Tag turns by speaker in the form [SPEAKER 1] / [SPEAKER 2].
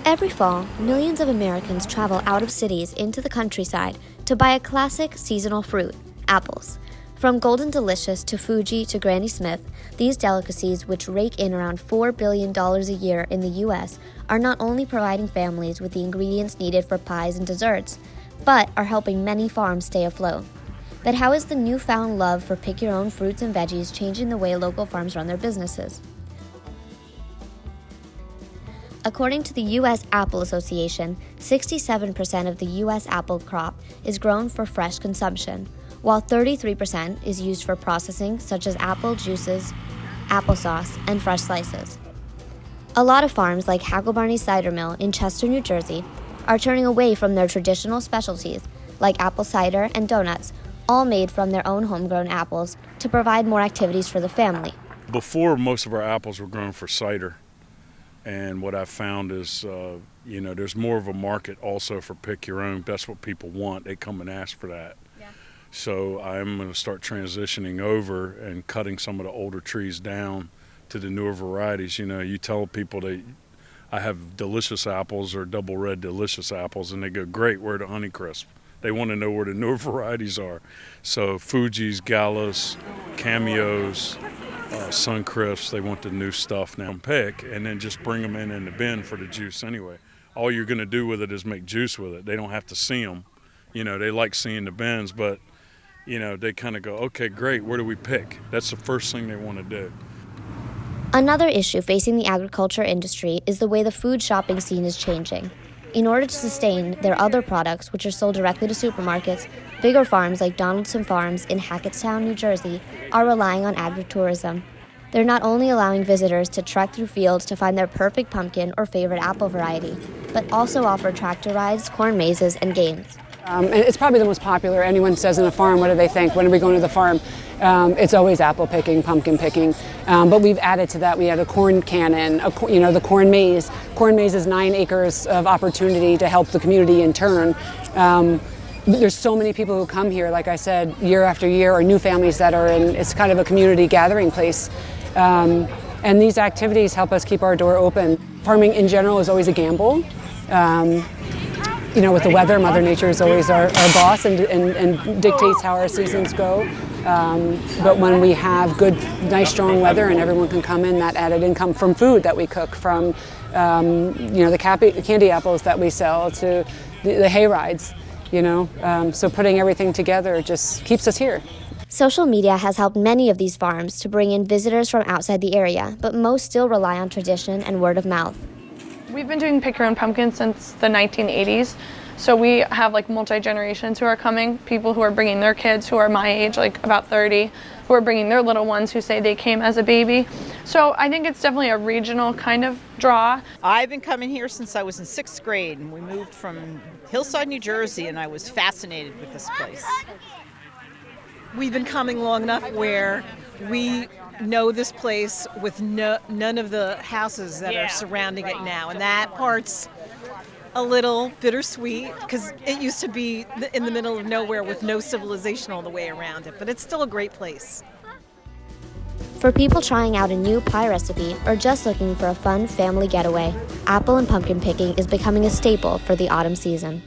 [SPEAKER 1] Every fall, millions of Americans travel out of cities into the countryside to buy a classic seasonal fruit, apples. From Golden Delicious to Fuji to Granny Smith, these delicacies, which rake in around $4 billion a year in the U.S., are not only providing families with the ingredients needed for pies and desserts, but are helping many farms stay afloat. But how is the newfound love for pick-your-own fruits and veggies changing the way local farms run their businesses? According to the U.S. Apple Association, 67% of the U.S. apple crop is grown for fresh consumption, while 33% is used for processing such as apple juices, applesauce, and fresh slices. A lot of farms like Hacklebarney Cider Mill in Chester, New Jersey, are turning away from their traditional specialties like apple cider and donuts, all made from their own homegrown apples, to provide more activities for the family.
[SPEAKER 2] Before, most of our apples were grown for cider. And what I've found is, there's more of a market also for pick your own. That's what people want. They come and ask for that. Yeah. So I'm going to start transitioning over and cutting some of the older trees down to the newer varieties. You tell people that I have delicious apples or double red delicious apples, and they go, great, where are the Honeycrisp? They want to know where the newer varieties are. So Fuji's, Galas, Cameos, Suncrisps, they want the new stuff now. Pick and then just bring them in the bin for the juice anyway. All you're going to do with it is make juice with it. They don't have to see them. They like seeing the bins, but, they kind of go, okay, great, where do we pick? That's the first thing they want to do.
[SPEAKER 1] Another issue facing the agriculture industry is the way the food shopping scene is changing. In order to sustain their other products, which are sold directly to supermarkets, bigger farms like Donaldson Farms in Hackettstown, New Jersey, are relying on agritourism. They're not only allowing visitors to trek through fields to find their perfect pumpkin or favorite apple variety, but also offer tractor rides, corn mazes, and games.
[SPEAKER 3] It's probably the most popular. Anyone says in a farm, what do they think? When are we going to the farm? It's always apple picking, pumpkin picking. But we've added to that. We had a corn cannon, the corn maze. Corn maze is 9 acres of opportunity to help the community in turn. There's so many people who come here, like I said, year after year, or new families that are in. It's kind of a community gathering place. And these activities help us keep our door open. Farming in general is always a gamble. With the weather, Mother Nature is always our boss and dictates how our seasons go. But when we have good, nice, strong weather and everyone can come in, that added income from food that we cook, from the candy apples that we sell to the hay rides, So putting everything together just keeps us here.
[SPEAKER 1] Social media has helped many of these farms to bring in visitors from outside the area, but most still rely on tradition and word of mouth.
[SPEAKER 4] We've been doing pick your own pumpkins since the 1980s. So we have multi-generations who are coming, people who are bringing their kids who are my age, about 30, who are bringing their little ones who say they came as a baby. So I think it's definitely a regional kind of draw.
[SPEAKER 5] I've been coming here since I was in 6th grade, and we moved from Hillside, New Jersey, and I was fascinated with this place.
[SPEAKER 6] We've been coming long enough where we know this place with none of the houses that are surrounding it now, and that part's a little bittersweet because it used to be in the middle of nowhere with no civilization all the way around it, but it's still a great place.
[SPEAKER 1] For people trying out a new pie recipe or just looking for a fun family getaway, apple and pumpkin picking is becoming a staple for the autumn season.